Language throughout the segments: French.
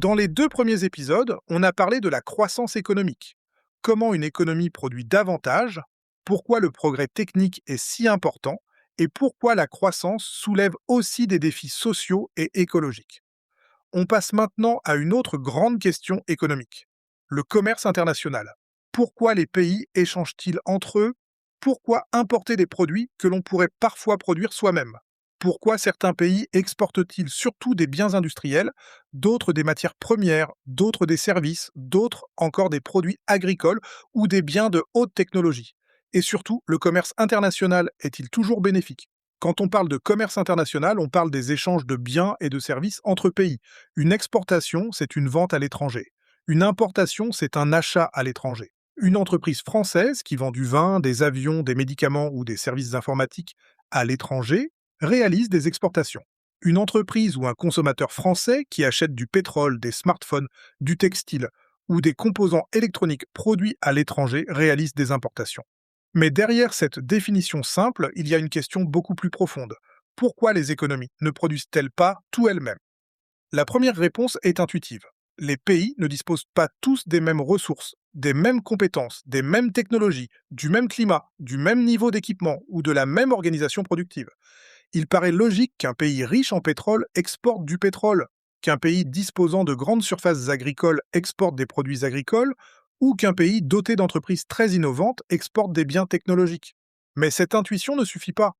Dans les deux premiers épisodes, on a parlé de la croissance économique. Comment une économie produit davantage, pourquoi le progrès technique est si important et pourquoi la croissance soulève aussi des défis sociaux et écologiques. On passe maintenant à une autre grande question économique, le commerce international. Pourquoi les pays échangent-ils entre eux? Pourquoi importer des produits que l'on pourrait parfois produire soi-même? Pourquoi certains pays exportent-ils surtout des biens industriels, d'autres des matières premières, d'autres des services, d'autres encore des produits agricoles ou des biens de haute technologie? Et surtout, le commerce international est-il toujours bénéfique? Quand on parle de commerce international, on parle des échanges de biens et de services entre pays. Une exportation, c'est une vente à l'étranger. Une importation, c'est un achat à l'étranger. Une entreprise française qui vend du vin, des avions, des médicaments ou des services informatiques à l'étranger réalise des exportations. Une entreprise ou un consommateur français qui achète du pétrole, des smartphones, du textile ou des composants électroniques produits à l'étranger réalise des importations. Mais derrière cette définition simple, il y a une question beaucoup plus profonde. Pourquoi les économies ne produisent-elles pas tout elles-mêmes? La première réponse est intuitive. Les pays ne disposent pas tous des mêmes ressources, des mêmes compétences, des mêmes technologies, du même climat, du même niveau d'équipement ou de la même organisation productive. Il paraît logique qu'un pays riche en pétrole exporte du pétrole, qu'un pays disposant de grandes surfaces agricoles exporte des produits agricoles, ou qu'un pays doté d'entreprises très innovantes exporte des biens technologiques. Mais cette intuition ne suffit pas.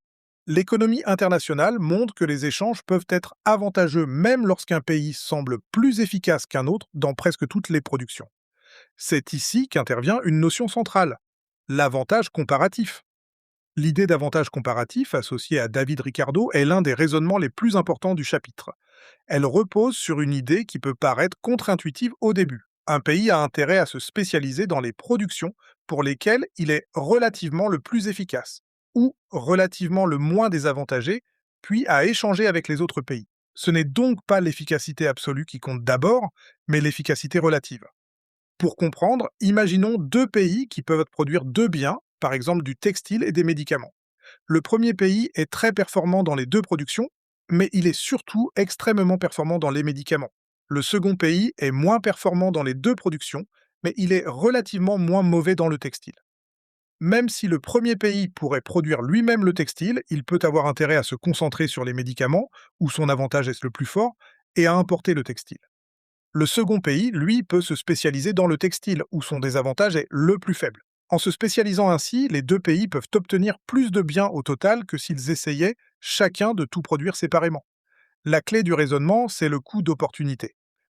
L'économie internationale montre que les échanges peuvent être avantageux même lorsqu'un pays semble plus efficace qu'un autre dans presque toutes les productions. C'est ici qu'intervient une notion centrale, l'avantage comparatif. L'idée d'avantage comparatif, associée à David Ricardo, est l'un des raisonnements les plus importants du chapitre. Elle repose sur une idée qui peut paraître contre-intuitive au début. Un pays a intérêt à se spécialiser dans les productions pour lesquelles il est relativement le plus efficace, ou relativement le moins désavantagé, puis à échanger avec les autres pays. Ce n'est donc pas l'efficacité absolue qui compte d'abord, mais l'efficacité relative. Pour comprendre, imaginons deux pays qui peuvent produire deux biens, par exemple du textile et des médicaments. Le premier pays est très performant dans les deux productions, mais il est surtout extrêmement performant dans les médicaments. Le second pays est moins performant dans les deux productions, mais il est relativement moins mauvais dans le textile. Même si le premier pays pourrait produire lui-même le textile, il peut avoir intérêt à se concentrer sur les médicaments, où son avantage est le plus fort, et à importer le textile. Le second pays, lui, peut se spécialiser dans le textile, où son désavantage est le plus faible. En se spécialisant ainsi, les deux pays peuvent obtenir plus de biens au total que s'ils essayaient chacun de tout produire séparément. La clé du raisonnement, c'est le coût d'opportunité.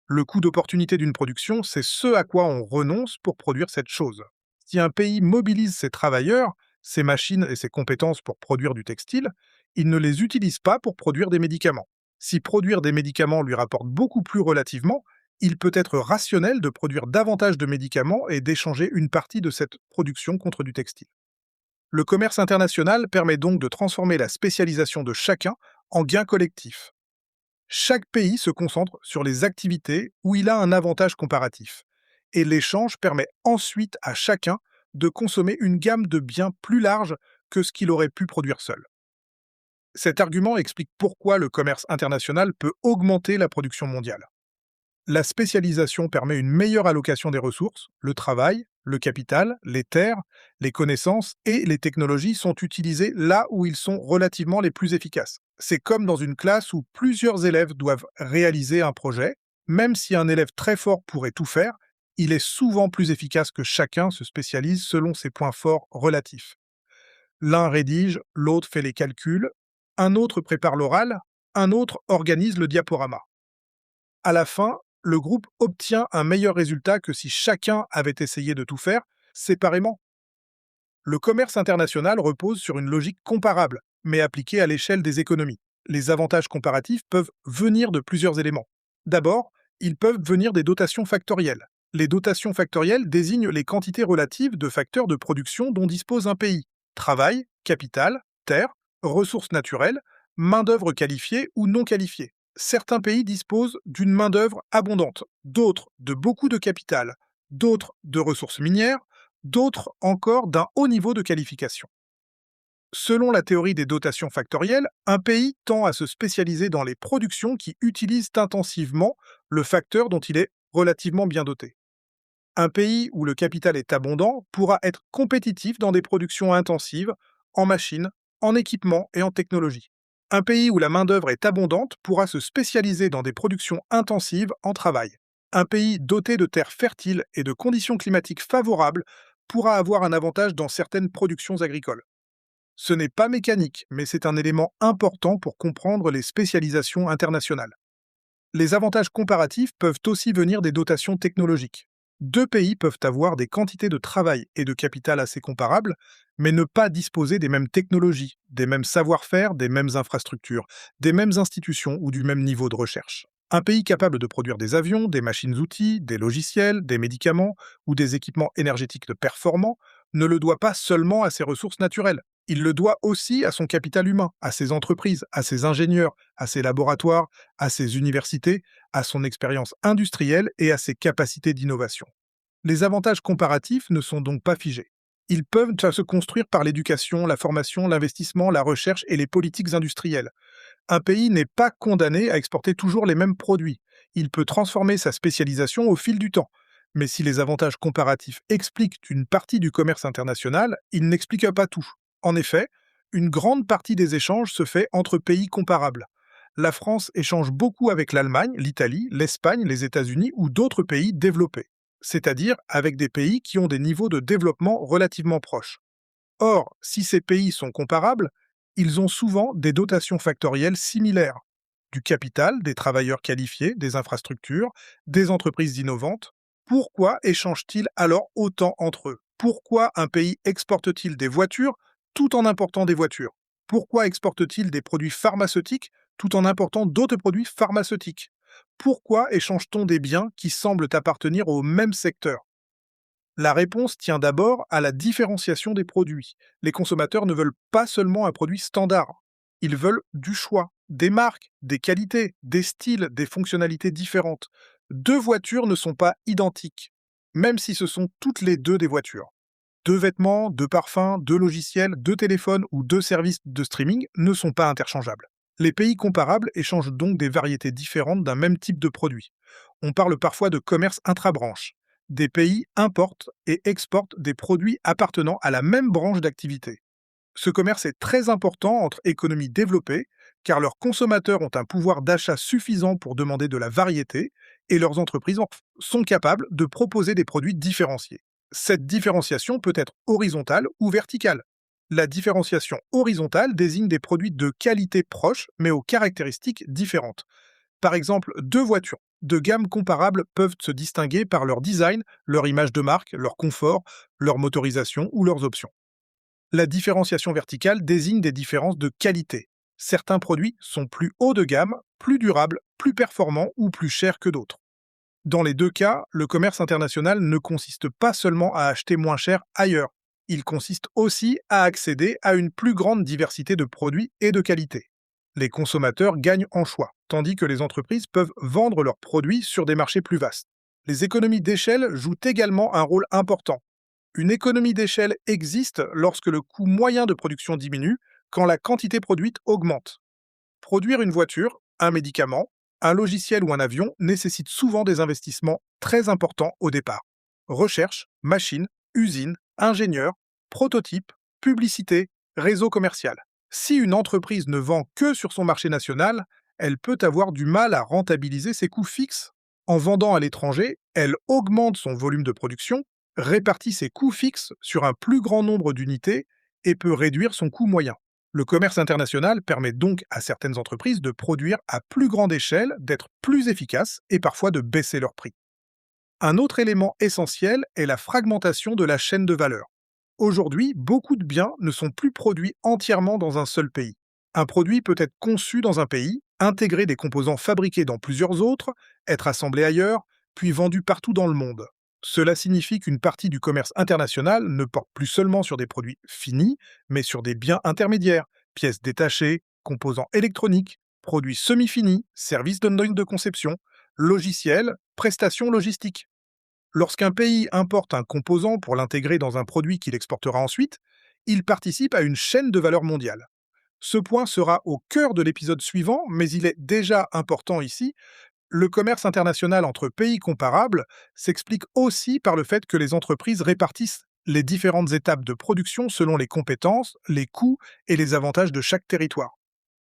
Le coût d'opportunité d'une production, c'est ce à quoi on renonce pour produire cette chose. Si un pays mobilise ses travailleurs, ses machines et ses compétences pour produire du textile, il ne les utilise pas pour produire des médicaments. Si produire des médicaments lui rapporte beaucoup plus relativement, il peut être rationnel de produire davantage de médicaments et d'échanger une partie de cette production contre du textile. Le commerce international permet donc de transformer la spécialisation de chacun en gain collectif. Chaque pays se concentre sur les activités où il a un avantage comparatif, et l'échange permet ensuite à chacun de consommer une gamme de biens plus large que ce qu'il aurait pu produire seul. Cet argument explique pourquoi le commerce international peut augmenter la production mondiale. La spécialisation permet une meilleure allocation des ressources, le travail, le capital, les terres, les connaissances et les technologies sont utilisés là où ils sont relativement les plus efficaces. C'est comme dans une classe où plusieurs élèves doivent réaliser un projet. Même si un élève très fort pourrait tout faire, il est souvent plus efficace que chacun se spécialise selon ses points forts relatifs. L'un rédige, l'autre fait les calculs, un autre prépare l'oral, un autre organise le diaporama. À la fin, le groupe obtient un meilleur résultat que si chacun avait essayé de tout faire séparément. Le commerce international repose sur une logique comparable, mais appliquée à l'échelle des économies. Les avantages comparatifs peuvent venir de plusieurs éléments. D'abord, ils peuvent venir des dotations factorielles. Les dotations factorielles désignent les quantités relatives de facteurs de production dont dispose un pays. Travail, capital, terre, ressources naturelles, main-d'œuvre qualifiée ou non qualifiée. Certains pays disposent d'une main-d'œuvre abondante, d'autres de beaucoup de capital, d'autres de ressources minières, d'autres encore d'un haut niveau de qualification. Selon la théorie des dotations factorielles, un pays tend à se spécialiser dans les productions qui utilisent intensivement le facteur dont il est relativement bien doté. Un pays où le capital est abondant pourra être compétitif dans des productions intensives, en machines, en équipements et en technologie. Un pays où la main-d'œuvre est abondante pourra se spécialiser dans des productions intensives en travail. Un pays doté de terres fertiles et de conditions climatiques favorables pourra avoir un avantage dans certaines productions agricoles. Ce n'est pas mécanique, mais c'est un élément important pour comprendre les spécialisations internationales. Les avantages comparatifs peuvent aussi venir des dotations technologiques. Deux pays peuvent avoir des quantités de travail et de capital assez comparables, mais ne pas disposer des mêmes technologies, des mêmes savoir-faire, des mêmes infrastructures, des mêmes institutions ou du même niveau de recherche. Un pays capable de produire des avions, des machines-outils, des logiciels, des médicaments ou des équipements énergétiques de performants ne le doit pas seulement à ses ressources naturelles. Il le doit aussi à son capital humain, à ses entreprises, à ses ingénieurs, à ses laboratoires, à ses universités, à son expérience industrielle et à ses capacités d'innovation. Les avantages comparatifs ne sont donc pas figés. Ils peuvent se construire par l'éducation, la formation, l'investissement, la recherche et les politiques industrielles. Un pays n'est pas condamné à exporter toujours les mêmes produits. Il peut transformer sa spécialisation au fil du temps. Mais si les avantages comparatifs expliquent une partie du commerce international, ils n'expliquent pas tout. En effet, une grande partie des échanges se fait entre pays comparables. La France échange beaucoup avec l'Allemagne, l'Italie, l'Espagne, les États-Unis ou d'autres pays développés, c'est-à-dire avec des pays qui ont des niveaux de développement relativement proches. Or, si ces pays sont comparables, ils ont souvent des dotations factorielles similaires. Du capital, des travailleurs qualifiés, des infrastructures, des entreprises innovantes. Pourquoi échangent-ils alors autant entre eux? Pourquoi un pays exporte-t-il des voitures tout en important des voitures? Pourquoi exporte-t-il des produits pharmaceutiques tout en important d'autres produits pharmaceutiques? Pourquoi échange-t-on des biens qui semblent appartenir au même secteur? La réponse tient d'abord à la différenciation des produits. Les consommateurs ne veulent pas seulement un produit standard. Ils veulent du choix, des marques, des qualités, des styles, des fonctionnalités différentes. Deux voitures ne sont pas identiques, même si ce sont toutes les deux des voitures. Deux vêtements, deux parfums, deux logiciels, deux téléphones ou deux services de streaming ne sont pas interchangeables. Les pays comparables échangent donc des variétés différentes d'un même type de produit. On parle parfois de commerce intra-branche. Des pays importent et exportent des produits appartenant à la même branche d'activité. Ce commerce est très important entre économies développées, car leurs consommateurs ont un pouvoir d'achat suffisant pour demander de la variété, et leurs entreprises sont capables de proposer des produits différenciés. Cette différenciation peut être horizontale ou verticale. La différenciation horizontale désigne des produits de qualité proche, mais aux caractéristiques différentes. Par exemple, deux voitures de gamme comparables peuvent se distinguer par leur design, leur image de marque, leur confort, leur motorisation ou leurs options. La différenciation verticale désigne des différences de qualité. Certains produits sont plus haut de gamme, plus durables, plus performants ou plus chers que d'autres. Dans les deux cas, le commerce international ne consiste pas seulement à acheter moins cher ailleurs. Il consiste aussi à accéder à une plus grande diversité de produits et de qualités. Les consommateurs gagnent en choix, tandis que les entreprises peuvent vendre leurs produits sur des marchés plus vastes. Les économies d'échelle jouent également un rôle important. Une économie d'échelle existe lorsque le coût moyen de production diminue, quand la quantité produite augmente. Produire une voiture, un médicament, un logiciel ou un avion nécessite souvent des investissements très importants au départ. Recherche, machines, usines, ingénieurs, prototypes, publicité, réseau commercial. Si une entreprise ne vend que sur son marché national, elle peut avoir du mal à rentabiliser ses coûts fixes. En vendant à l'étranger, elle augmente son volume de production, répartit ses coûts fixes sur un plus grand nombre d'unités et peut réduire son coût moyen. Le commerce international permet donc à certaines entreprises de produire à plus grande échelle, d'être plus efficaces et parfois de baisser leurs prix. Un autre élément essentiel est la fragmentation de la chaîne de valeur. Aujourd'hui, beaucoup de biens ne sont plus produits entièrement dans un seul pays. Un produit peut être conçu dans un pays, intégrer des composants fabriqués dans plusieurs autres, être assemblé ailleurs, puis vendu partout dans le monde. Cela signifie qu'une partie du commerce international ne porte plus seulement sur des produits finis, mais sur des biens intermédiaires, pièces détachées, composants électroniques, produits semi-finis, services de conception, logiciels, prestations logistiques. Lorsqu'un pays importe un composant pour l'intégrer dans un produit qu'il exportera ensuite, Ils participent à une chaîne de valeur mondiale. Ce point sera au cœur de l'épisode suivant, mais il est déjà important ici. Le commerce international entre pays comparables s'explique aussi par le fait que les entreprises répartissent les différentes étapes de production selon les compétences, les coûts et les avantages de chaque territoire.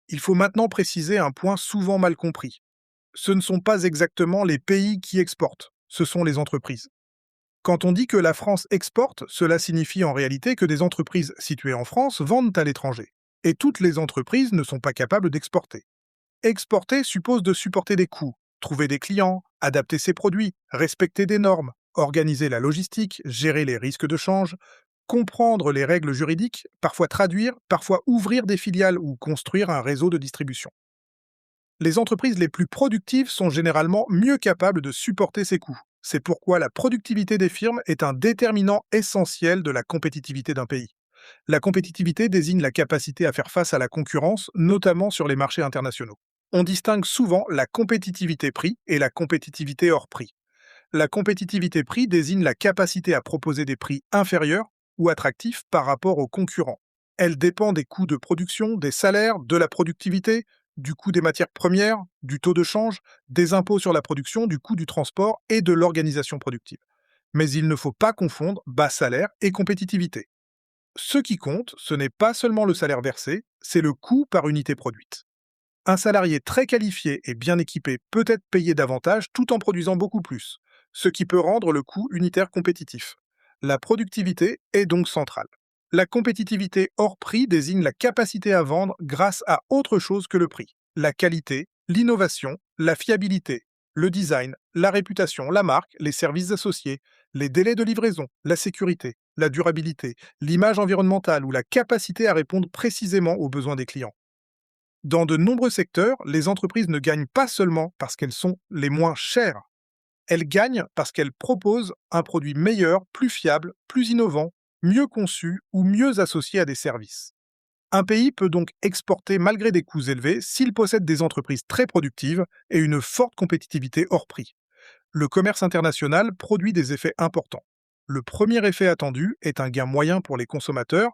Il faut maintenant préciser un point souvent mal compris. Ce ne sont pas exactement les pays qui exportent, ce sont les entreprises. Quand on dit que la France exporte, cela signifie en réalité que des entreprises situées en France vendent à l'étranger. Et toutes les entreprises ne sont pas capables d'exporter. Exporter suppose de supporter des coûts, trouver des clients, adapter ses produits, respecter des normes, organiser la logistique, gérer les risques de change, comprendre les règles juridiques, parfois traduire, parfois ouvrir des filiales ou construire un réseau de distribution. Les entreprises les plus productives sont généralement mieux capables de supporter ces coûts. C'est pourquoi la productivité des firmes est un déterminant essentiel de la compétitivité d'un pays. La compétitivité désigne la capacité à faire face à la concurrence, notamment sur les marchés internationaux. On distingue souvent la compétitivité prix et la compétitivité hors prix. La compétitivité prix désigne la capacité à proposer des prix inférieurs ou attractifs par rapport aux concurrents. Elle dépend des coûts de production, des salaires, de la productivité, du coût des matières premières, du taux de change, des impôts sur la production, du coût du transport et de l'organisation productive. Mais il ne faut pas confondre bas salaire et compétitivité. Ce qui compte, ce n'est pas seulement le salaire versé, c'est le coût par unité produite. Un salarié très qualifié et bien équipé peut être payé davantage tout en produisant beaucoup plus, ce qui peut rendre le coût unitaire compétitif. La productivité est donc centrale. La compétitivité hors prix désigne la capacité à vendre grâce à autre chose que le prix. La qualité, l'innovation, la fiabilité, le design, la réputation, la marque, les services associés, les délais de livraison, la sécurité, la durabilité, l'image environnementale ou la capacité à répondre précisément aux besoins des clients. Dans de nombreux secteurs, les entreprises ne gagnent pas seulement parce qu'elles sont les moins chères, elles gagnent parce qu'elles proposent un produit meilleur, plus fiable, plus innovant, mieux conçu ou mieux associé à des services. Un pays peut donc exporter malgré des coûts élevés s'il possède des entreprises très productives et une forte compétitivité hors prix. Le commerce international produit des effets importants. Le premier effet attendu est un gain moyen pour les consommateurs,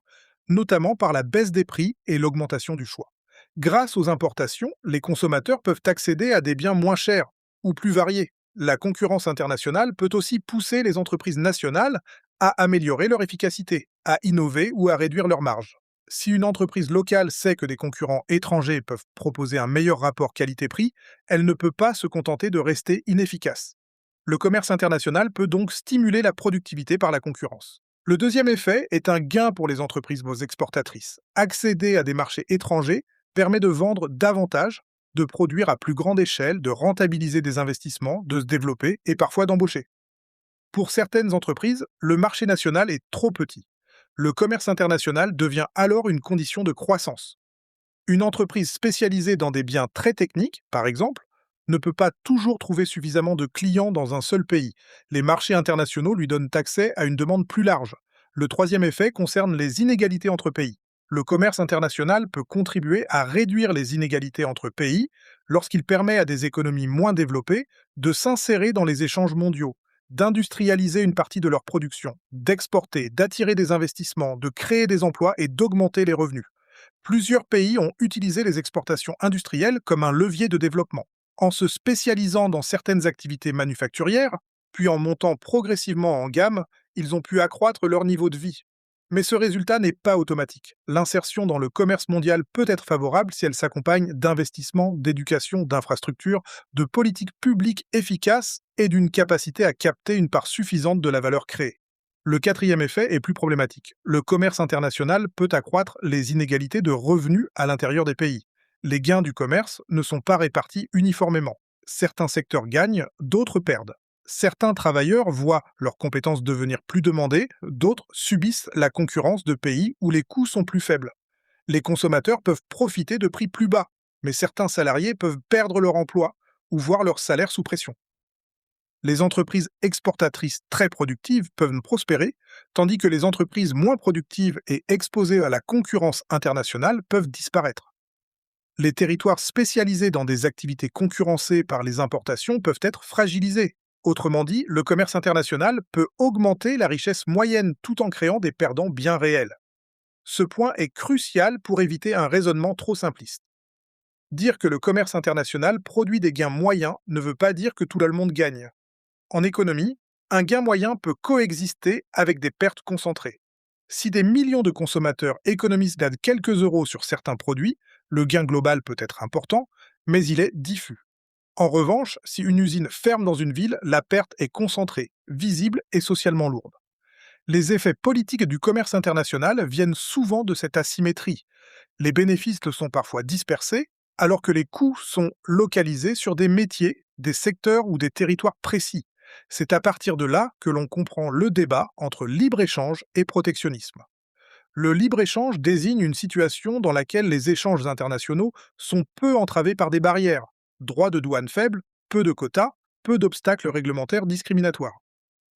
notamment par la baisse des prix et l'augmentation du choix. Grâce aux importations, les consommateurs peuvent accéder à des biens moins chers ou plus variés. La concurrence internationale peut aussi pousser les entreprises nationales à améliorer leur efficacité, à innover ou à réduire leurs marges. Si une entreprise locale sait que des concurrents étrangers peuvent proposer un meilleur rapport qualité-prix, elle ne peut pas se contenter de rester inefficace. Le commerce international peut donc stimuler la productivité par la concurrence. Le deuxième effet est un gain pour les entreprises exportatrices. Accéder à des marchés étrangers permet de vendre davantage, de produire à plus grande échelle, de rentabiliser des investissements, de se développer et parfois d'embaucher. Pour certaines entreprises, le marché national est trop petit. Le commerce international devient alors une condition de croissance. Une entreprise spécialisée dans des biens très techniques, par exemple, ne peut pas toujours trouver suffisamment de clients dans un seul pays. Les marchés internationaux lui donnent accès à une demande plus large. Le troisième effet concerne les inégalités entre pays. Le commerce international peut contribuer à réduire les inégalités entre pays lorsqu'il permet à des économies moins développées de s'insérer dans les échanges mondiaux, d'industrialiser une partie de leur production, d'exporter, d'attirer des investissements, de créer des emplois et d'augmenter les revenus. Plusieurs pays ont utilisé les exportations industrielles comme un levier de développement. En se spécialisant dans certaines activités manufacturières, puis en montant progressivement en gamme, ils ont pu accroître leur niveau de vie. Mais ce résultat n'est pas automatique. L'insertion dans le commerce mondial peut être favorable si elle s'accompagne d'investissements, d'éducation, d'infrastructures, de politiques publiques efficaces et d'une capacité à capter une part suffisante de la valeur créée. Le quatrième effet est plus problématique. Le commerce international peut accroître les inégalités de revenus à l'intérieur des pays. Les gains du commerce ne sont pas répartis uniformément. Certains secteurs gagnent, d'autres perdent. Certains travailleurs voient leurs compétences devenir plus demandées, d'autres subissent la concurrence de pays où les coûts sont plus faibles. Les consommateurs peuvent profiter de prix plus bas, mais certains salariés peuvent perdre leur emploi ou voir leur salaire sous pression. Les entreprises exportatrices très productives peuvent prospérer, tandis que les entreprises moins productives et exposées à la concurrence internationale peuvent disparaître. Les territoires spécialisés dans des activités concurrencées par les importations peuvent être fragilisés. Autrement dit, le commerce international peut augmenter la richesse moyenne tout en créant des perdants bien réels. Ce point est crucial pour éviter un raisonnement trop simpliste. Dire que le commerce international produit des gains moyens ne veut pas dire que tout le monde gagne. En économie, un gain moyen peut coexister avec des pertes concentrées. Si des millions de consommateurs économisent quelques euros sur certains produits, le gain global peut être important, mais il est diffus. En revanche, si une usine ferme dans une ville, la perte est concentrée, visible et socialement lourde. Les effets politiques du commerce international viennent souvent de cette asymétrie. Les bénéfices le sont parfois dispersés, alors que les coûts sont localisés sur des métiers, des secteurs ou des territoires précis. C'est à partir de là que l'on comprend le débat entre libre-échange et protectionnisme. Le libre-échange désigne une situation dans laquelle les échanges internationaux sont peu entravés par des barrières, droits de douane faibles, peu de quotas, peu d'obstacles réglementaires discriminatoires.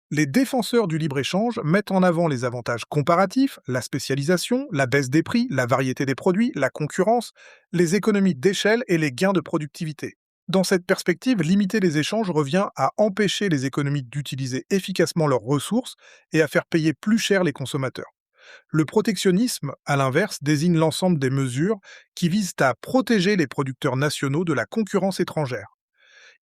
Les défenseurs du libre-échange mettent en avant les avantages comparatifs, la spécialisation, la baisse des prix, la variété des produits, la concurrence, les économies d'échelle et les gains de productivité. Dans cette perspective, limiter les échanges revient à empêcher les économies d'utiliser efficacement leurs ressources et à faire payer plus cher les consommateurs. Le protectionnisme, à l'inverse, désigne l'ensemble des mesures qui visent à protéger les producteurs nationaux de la concurrence étrangère.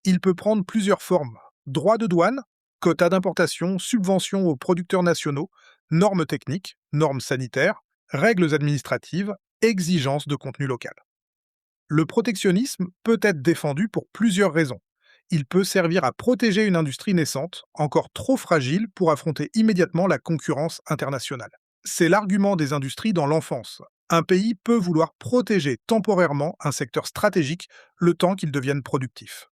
Il peut prendre plusieurs formes: droits de douane, quotas d'importation, subventions aux producteurs nationaux, normes techniques, normes sanitaires, règles administratives, exigences de contenu local. Le protectionnisme peut être défendu pour plusieurs raisons. Il peut servir à protéger une industrie naissante, encore trop fragile pour affronter immédiatement la concurrence internationale. C'est l'argument des industries dans l'enfance. Un pays peut vouloir protéger temporairement un secteur stratégique le temps qu'il devienne productif.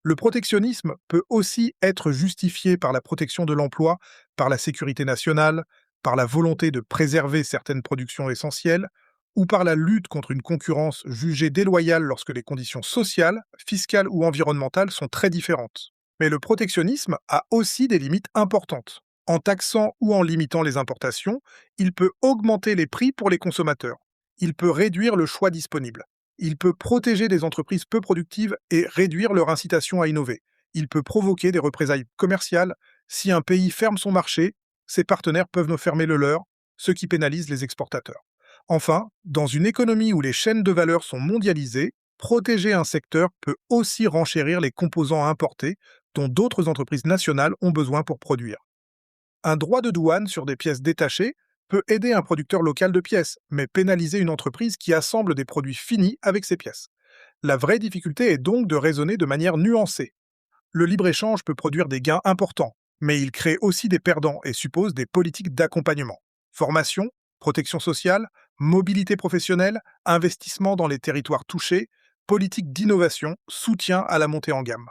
Le protectionnisme peut aussi être justifié par la protection de l'emploi, par la sécurité nationale, par la volonté de préserver certaines productions essentielles, ou par la lutte contre une concurrence jugée déloyale lorsque les conditions sociales, fiscales ou environnementales sont très différentes. Mais le protectionnisme a aussi des limites importantes. En taxant ou en limitant les importations, il peut augmenter les prix pour les consommateurs. Il peut réduire le choix disponible. Il peut protéger des entreprises peu productives et réduire leur incitation à innover. Il peut provoquer des représailles commerciales. Si un pays ferme son marché, ses partenaires peuvent nous fermer le leur, ce qui pénalise les exportateurs. Enfin, dans une économie où les chaînes de valeur sont mondialisées, protéger un secteur peut aussi renchérir les composants importés dont d'autres entreprises nationales ont besoin pour produire. Un droit de douane sur des pièces détachées peut aider un producteur local de pièces, mais pénaliser une entreprise qui assemble des produits finis avec ces pièces. La vraie difficulté est donc de raisonner de manière nuancée. Le libre-échange peut produire des gains importants, mais il crée aussi des perdants et suppose des politiques d'accompagnement. Formation, protection sociale, mobilité professionnelle, investissement dans les territoires touchés, politique d'innovation, soutien à la montée en gamme.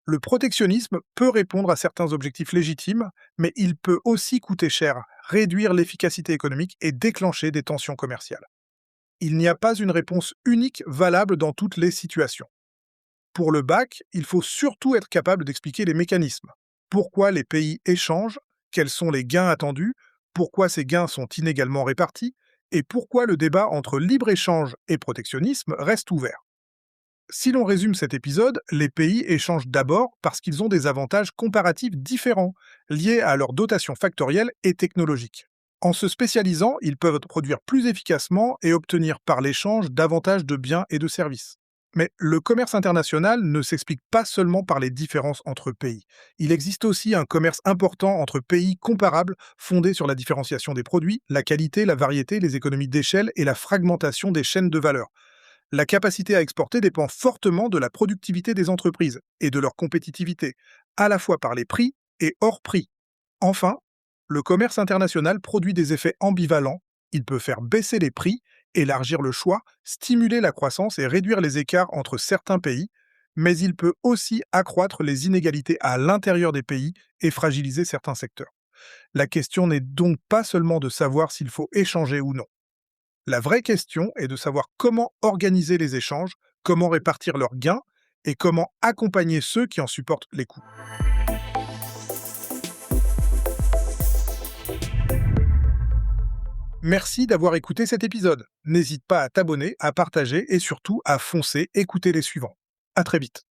Le protectionnisme peut répondre à certains objectifs légitimes, mais il peut aussi coûter cher, réduire l'efficacité économique et déclencher des tensions commerciales. Il n'y a pas une réponse unique valable dans toutes les situations. Pour le bac, il faut surtout être capable d'expliquer les mécanismes. Pourquoi les pays échangent, quels sont les gains attendus, pourquoi ces gains sont inégalement répartis, et pourquoi le débat entre libre-échange et protectionnisme reste ouvert. Si l'on résume cet épisode, les pays échangent d'abord parce qu'ils ont des avantages comparatifs différents, liés à leur dotation factorielle et technologique. En se spécialisant, ils peuvent produire plus efficacement et obtenir par l'échange davantage de biens et de services. Mais le commerce international ne s'explique pas seulement par les différences entre pays. Il existe aussi un commerce important entre pays comparables fondé sur la différenciation des produits, la qualité, la variété, les économies d'échelle et la fragmentation des chaînes de valeur. La capacité à exporter dépend fortement de la productivité des entreprises et de leur compétitivité, à la fois par les prix et hors prix. Enfin, le commerce international produit des effets ambivalents. Il peut faire baisser les prix, élargir le choix, stimuler la croissance et réduire les écarts entre certains pays, mais il peut aussi accroître les inégalités à l'intérieur des pays et fragiliser certains secteurs. La question n'est donc pas seulement de savoir s'il faut échanger ou non. La vraie question est de savoir comment organiser les échanges, comment répartir leurs gains et comment accompagner ceux qui en supportent les coûts. Merci d'avoir écouté cet épisode. N'hésite pas à t'abonner, à partager et surtout à foncer écouter les suivants. À très vite.